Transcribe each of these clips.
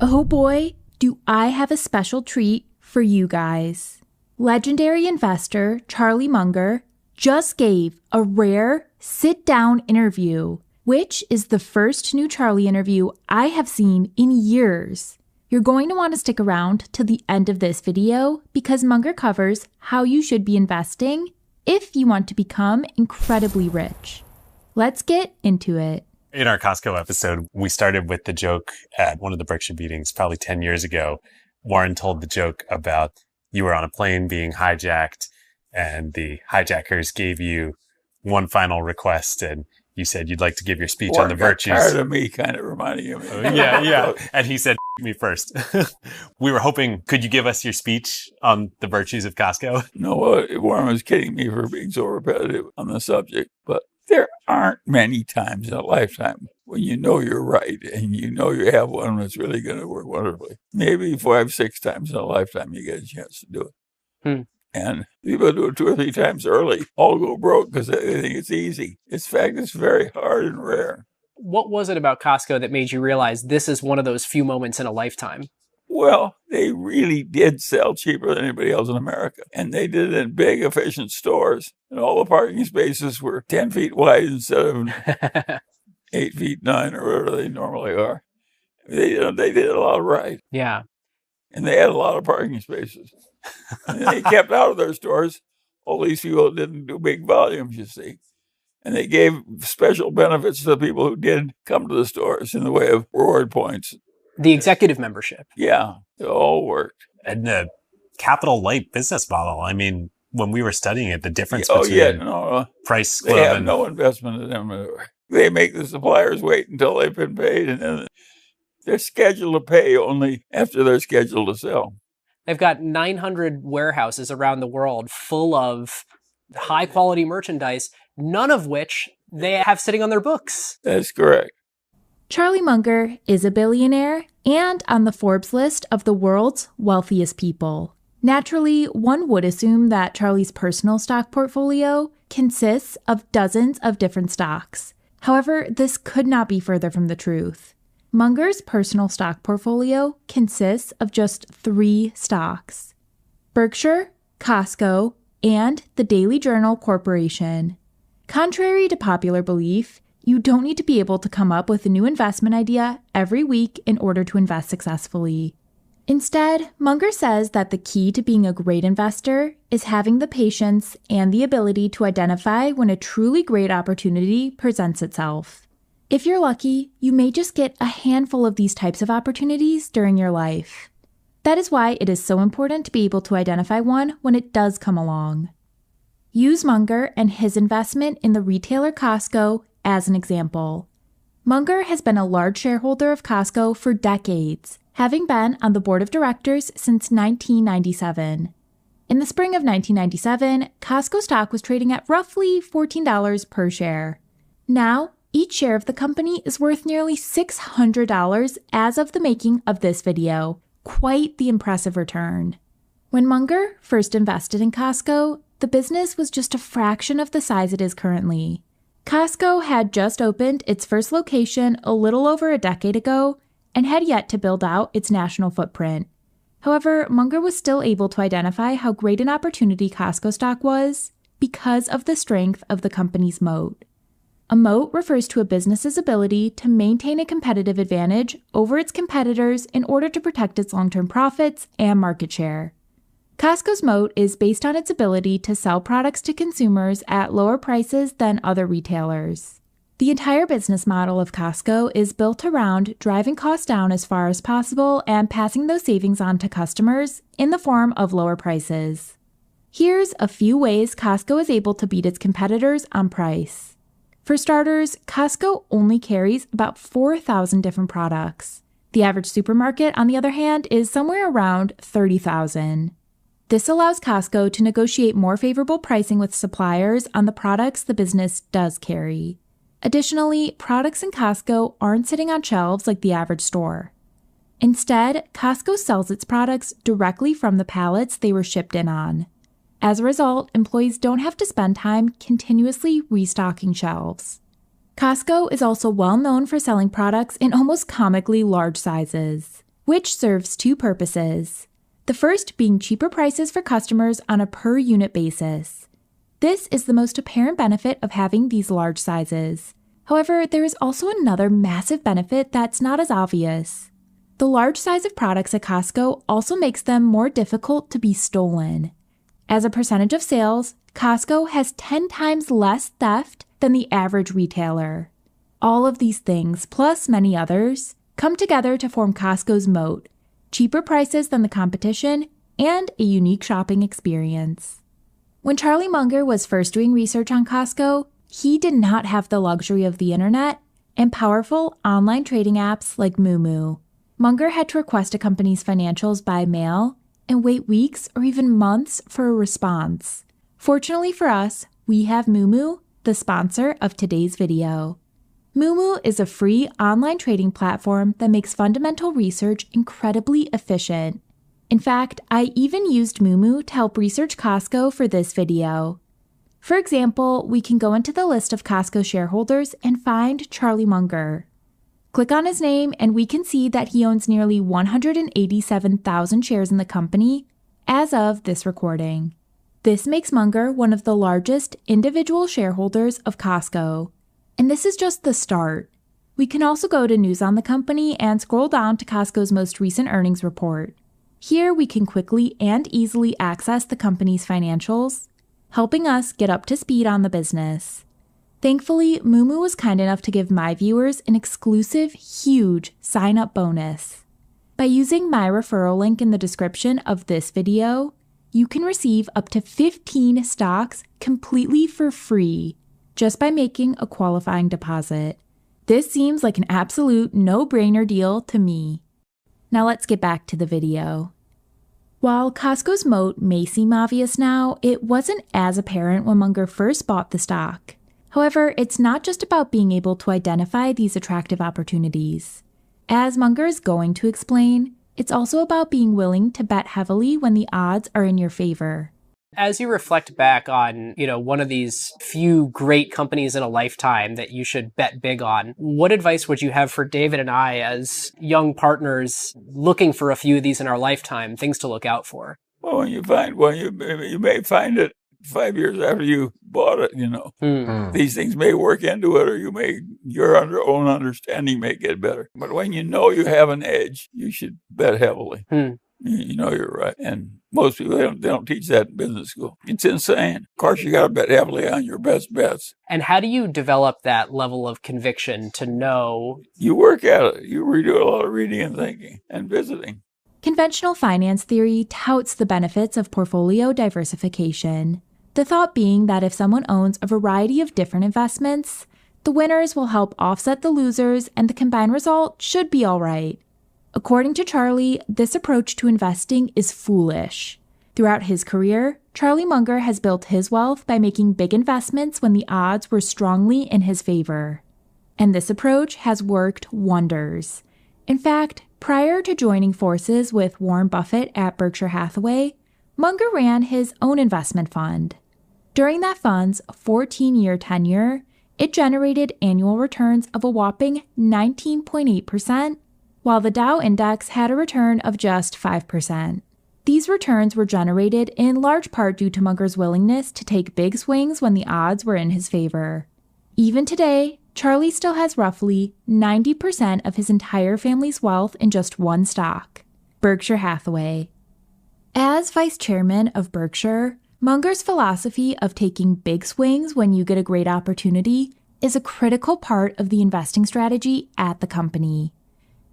Oh boy, do I have a special treat for you guys. Legendary investor Charlie Munger just gave a rare sit-down interview, which is the first new Charlie interview I have seen in years. You're going to want to stick around to the end of this video because Munger covers how you should be investing if you want to become incredibly rich. Let's get into it. In our Costco episode, we started with the joke at one of the Berkshire meetings probably 10 years ago. Warren told the joke about you were on a plane being hijacked and the hijackers gave you one final request and you said you'd like to give your speech on the virtues. Tired of me, kind of reminding you of me. Yeah. And he said, me first. We were hoping, could you give us your speech on the virtues of Costco? No, Warren was kidding me for being so repetitive on the subject, but there aren't many times in a lifetime when you know you're right and you know you have one that's really going to work wonderfully. Maybe 5, 6 times in a lifetime you get a chance to do it. And people do it 2 or 3 times early, all go broke because they think it's easy. In fact, it's very hard and rare. What was it about Costco that made you realize this is one of those few moments in a lifetime? Well, they really did sell cheaper than anybody else in America. And they did it in big, efficient stores. And all the parking spaces were 10 feet wide instead of 8 feet 9 or whatever they normally are. They did a lot right. Yeah. And they had a lot of parking spaces. And they kept out of their stores all these people that didn't do big volumes, you see. And they gave special benefits to the people who did come to the stores in the way of reward points. The executive membership. Yeah, it all worked. And the capital light business model. I mean, when we were studying it, the difference between Price Club they have and no investment in them. They make the suppliers wait until they've been paid, and then they're scheduled to pay only after they're scheduled to sell. They've got 900 warehouses around the world full of high-quality merchandise, none of which they have sitting on their books. That's correct. Charlie Munger is a billionaire and on the Forbes list of the world's wealthiest people. Naturally, one would assume that Charlie's personal stock portfolio consists of dozens of different stocks. However, this could not be further from the truth. Munger's personal stock portfolio consists of just 3 stocks: Berkshire, Costco, and the Daily Journal Corporation. Contrary to popular belief, you don't need to be able to come up with a new investment idea every week in order to invest successfully. Instead, Munger says that the key to being a great investor is having the patience and the ability to identify when a truly great opportunity presents itself. If you're lucky, you may just get a handful of these types of opportunities during your life. That is why it is so important to be able to identify one when it does come along. Use Munger and his investment in the retailer Costco as an example. Munger has been a large shareholder of Costco for decades, having been on the board of directors since 1997. In the spring of 1997, Costco stock was trading at roughly $14 per share. Now, each share of the company is worth nearly $600 as of the making of this video. Quite the impressive return. When Munger first invested in Costco, the business was just a fraction of the size it is currently. Costco had just opened its first location a little over a decade ago and had yet to build out its national footprint. However, Munger was still able to identify how great an opportunity Costco stock was because of the strength of the company's moat. A moat refers to a business's ability to maintain a competitive advantage over its competitors in order to protect its long-term profits and market share. Costco's moat is based on its ability to sell products to consumers at lower prices than other retailers. The entire business model of Costco is built around driving costs down as far as possible and passing those savings on to customers in the form of lower prices. Here's a few ways Costco is able to beat its competitors on price. For starters, Costco only carries about 4,000 different products. The average supermarket, on the other hand, is somewhere around 30,000. This allows Costco to negotiate more favorable pricing with suppliers on the products the business does carry. Additionally, products in Costco aren't sitting on shelves like the average store. Instead, Costco sells its products directly from the pallets they were shipped in on. As a result, employees don't have to spend time continuously restocking shelves. Costco is also well known for selling products in almost comically large sizes. which serves two purposes. The first being cheaper prices for customers on a per-unit basis. This is the most apparent benefit of having these large sizes. However, there is also another massive benefit that's not as obvious. The large size of products at Costco also makes them more difficult to be stolen. As a percentage of sales, Costco has 10 times less theft than the average retailer. All of these things, plus many others, come together to form Costco's moat: cheaper prices than the competition and a unique shopping experience. When Charlie Munger was first doing research on Costco, he did not have the luxury of the internet and powerful online trading apps like Moomoo. Munger had to request a company's financials by mail and wait weeks or even months for a response. Fortunately for us, we have Moomoo, the sponsor of today's video. Moomoo is a free online trading platform that makes fundamental research incredibly efficient. In fact, I even used Moomoo to help research Costco for this video. For example, we can go into the list of Costco shareholders and find Charlie Munger. Click on his name and we can see that he owns nearly 187,000 shares in the company as of this recording. This makes Munger one of the largest individual shareholders of Costco. And this is just the start. We can also go to news on the company and scroll down to Costco's most recent earnings report. Here we can quickly and easily access the company's financials, helping us get up to speed on the business. Thankfully, Moomoo was kind enough to give my viewers an exclusive, huge sign-up bonus. By using my referral link in the description of this video, you can receive up to 15 stocks completely for free just by making a qualifying deposit. This seems like an absolute no-brainer deal to me. Now let's get back to the video. While Costco's moat may seem obvious now, it wasn't as apparent when Munger first bought the stock. However, it's not just about being able to identify these attractive opportunities. As Munger is going to explain, it's also about being willing to bet heavily when the odds are in your favor. As you reflect back on, one of these few great companies in a lifetime that you should bet big on, what advice would you have for David and I as young partners looking for a few of these in our lifetime, things to look out for? Well, when you find one, you may find it 5 years after you bought it, These things may work into it, or your own understanding may get better. But when you know you have an edge, you should bet heavily. You know you're right. And most people, they don't teach that in business school. It's insane. Of course, you got to bet heavily on your best bets. And how do you develop that level of conviction to know? You work at it. You do a lot of reading and thinking and visiting. Conventional finance theory touts the benefits of portfolio diversification. The thought being that if someone owns a variety of different investments, the winners will help offset the losers and the combined result should be all right. According to Charlie, this approach to investing is foolish. Throughout his career, Charlie Munger has built his wealth by making big investments when the odds were strongly in his favor. And this approach has worked wonders. In fact, prior to joining forces with Warren Buffett at Berkshire Hathaway, Munger ran his own investment fund. During that fund's 14-year tenure, it generated annual returns of a whopping 19.8%, while the Dow Index had a return of just 5%. These returns were generated in large part due to Munger's willingness to take big swings when the odds were in his favor. Even today, Charlie still has roughly 90% of his entire family's wealth in just one stock, Berkshire Hathaway. As vice chairman of Berkshire, Munger's philosophy of taking big swings when you get a great opportunity is a critical part of the investing strategy at the company.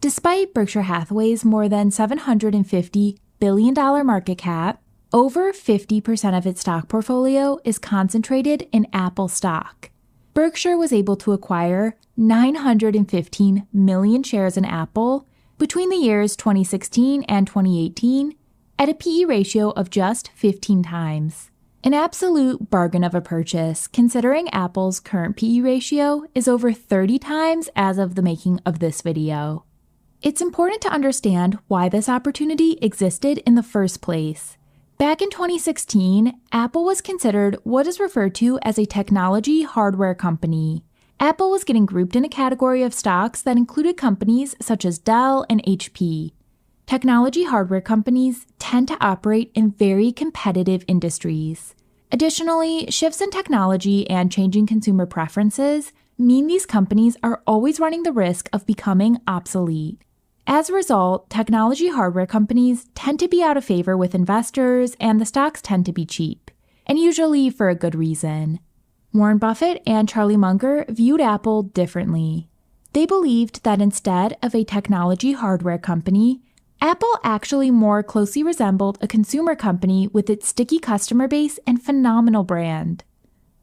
Despite Berkshire Hathaway's more than $750 billion market cap, over 50% of its stock portfolio is concentrated in Apple stock. Berkshire was able to acquire 915 million shares in Apple between the years 2016 and 2018 at a PE ratio of just 15 times. An absolute bargain of a purchase, considering Apple's current PE ratio is over 30 times as of the making of this video. It's important to understand why this opportunity existed in the first place. Back in 2016, Apple was considered what is referred to as a technology hardware company. Apple was getting grouped in a category of stocks that included companies such as Dell and HP. Technology hardware companies tend to operate in very competitive industries. Additionally, shifts in technology and changing consumer preferences mean these companies are always running the risk of becoming obsolete. As a result, technology hardware companies tend to be out of favor with investors and the stocks tend to be cheap, and usually for a good reason. Warren Buffett and Charlie Munger viewed Apple differently. They believed that instead of a technology hardware company, Apple actually more closely resembled a consumer company with its sticky customer base and phenomenal brand.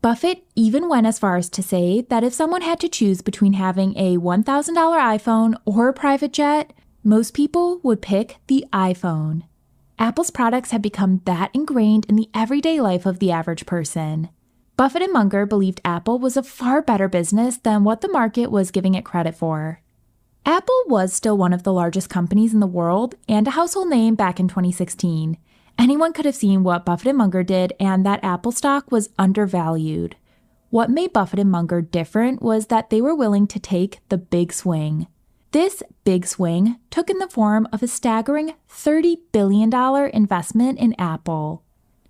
Buffett even went as far as to say that if someone had to choose between having a $1,000 iPhone or a private jet, most people would pick the iPhone. Apple's products have become that ingrained in the everyday life of the average person. Buffett and Munger believed Apple was a far better business than what the market was giving it credit for. Apple was still one of the largest companies in the world and a household name back in 2016. Anyone could have seen what Buffett and Munger did and that Apple stock was undervalued. What made Buffett and Munger different was that they were willing to take the big swing. This big swing took in the form of a staggering $30 billion investment in Apple.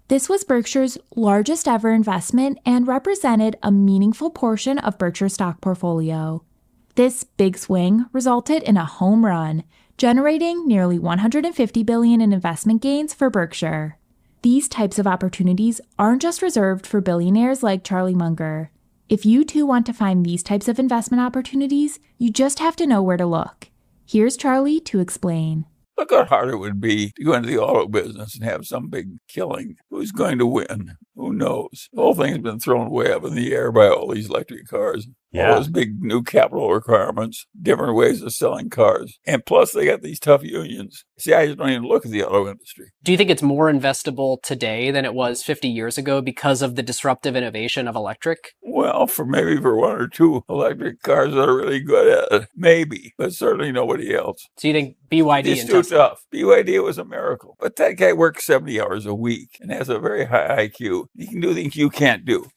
This was Berkshire's largest ever investment and represented a meaningful portion of Berkshire's stock portfolio. This big swing resulted in a home run, generating nearly $150 billion in investment gains for Berkshire. These types of opportunities aren't just reserved for billionaires like Charlie Munger. If you too want to find these types of investment opportunities, you just have to know where to look. Here's Charlie to explain. Look how hard it would be to go into the auto business and have some big killing. Who's going to win? Who knows? The whole thing's been thrown way up in the air by all these electric cars. Yeah. All those big new capital requirements, different ways of selling cars. And plus, they got these tough unions. See, I just don't even look at the auto industry. Do you think it's more investable today than it was 50 years ago because of the disruptive innovation of electric? Well, maybe for one or two electric cars that are really good at it. Maybe, but certainly nobody else. So you think BYD It's and too Tesla? tough. BYD was a miracle. But that guy works 70 hours a week and has a very high IQ. He can do things you can't do.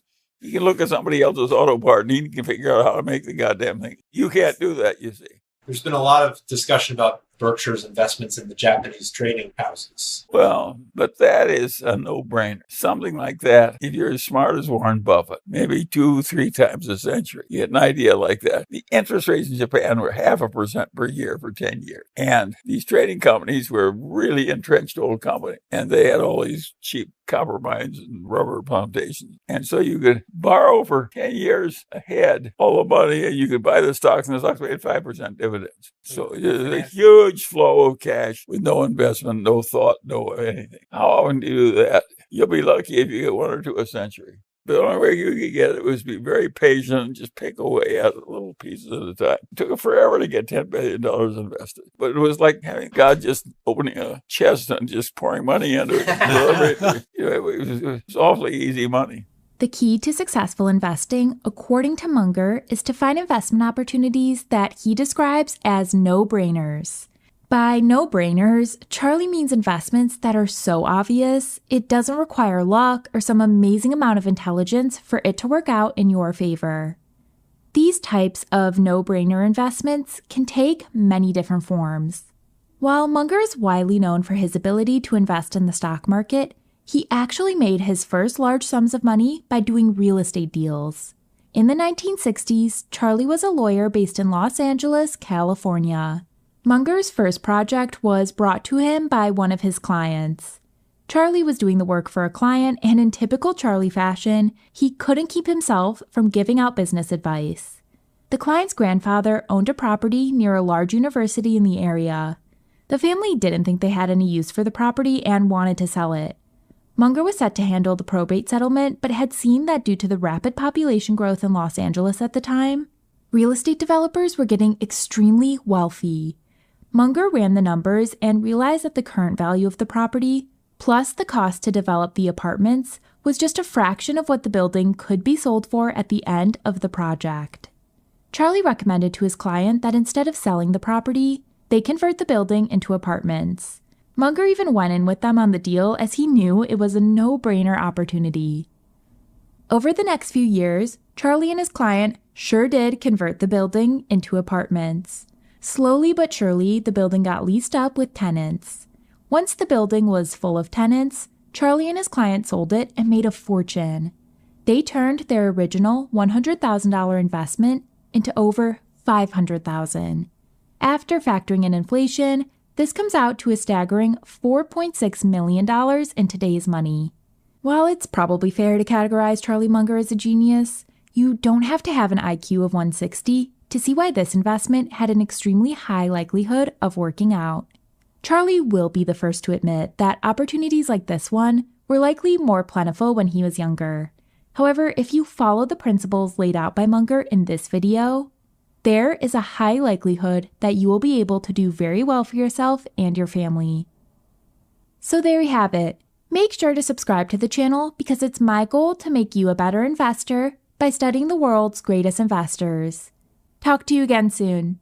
He can look at somebody else's auto part and he can figure out how to make the goddamn thing. You can't do that, you see. There's been a lot of discussion about Berkshire's investments in the Japanese trading houses. Well, but that is a no-brainer. Something like that, if you're as smart as Warren Buffett, maybe 2-3 times a century, you get an idea like that. The interest rates in Japan were 0.5% per year for 10 years. And these trading companies were really entrenched old company. And they had all these cheap copper mines and rubber plantations. And so you could borrow for 10 years ahead all the money and you could buy the stocks and the stocks paid 5% dividends. So there's a huge flow of cash with no investment, no thought, no anything. How often do you do that? You'll be lucky if you get 1 or 2 a century. The only way you could get it was be very patient and just pick away at little pieces at a time. It took forever to get $10 billion invested. But it was like having God just opening a chest and just pouring money into it. It was awfully easy money. The key to successful investing, according to Munger, is to find investment opportunities that he describes as no-brainers. By no-brainers, Charlie means investments that are so obvious, it doesn't require luck or some amazing amount of intelligence for it to work out in your favor. These types of no-brainer investments can take many different forms. While Munger is widely known for his ability to invest in the stock market, he actually made his first large sums of money by doing real estate deals. In the 1960s, Charlie was a lawyer based in Los Angeles, California. Munger's first project was brought to him by one of his clients. Charlie was doing the work for a client, and in typical Charlie fashion, he couldn't keep himself from giving out business advice. The client's grandfather owned a property near a large university in the area. The family didn't think they had any use for the property and wanted to sell it. Munger was set to handle the probate settlement, but had seen that due to the rapid population growth in Los Angeles at the time, real estate developers were getting extremely wealthy. Munger ran the numbers and realized that the current value of the property, plus the cost to develop the apartments, was just a fraction of what the building could be sold for at the end of the project. Charlie recommended to his client that instead of selling the property, they convert the building into apartments. Munger even went in with them on the deal as he knew it was a no-brainer opportunity. Over the next few years, Charlie and his client sure did convert the building into apartments. Slowly but surely, the building got leased up with tenants. Once the building was full of tenants, Charlie and his client sold it and made a fortune. They turned their original $100,000 investment into over $500,000. After factoring in inflation, this comes out to a staggering $4.6 million in today's money. While it's probably fair to categorize Charlie Munger as a genius, you don't have to have an IQ of 160 to see why this investment had an extremely high likelihood of working out. Charlie will be the first to admit that opportunities like this one were likely more plentiful when he was younger. However, if you follow the principles laid out by Munger in this video, there is a high likelihood that you will be able to do very well for yourself and your family. So there you have it. Make sure to subscribe to the channel because it's my goal to make you a better investor by studying the world's greatest investors. Talk to you again soon.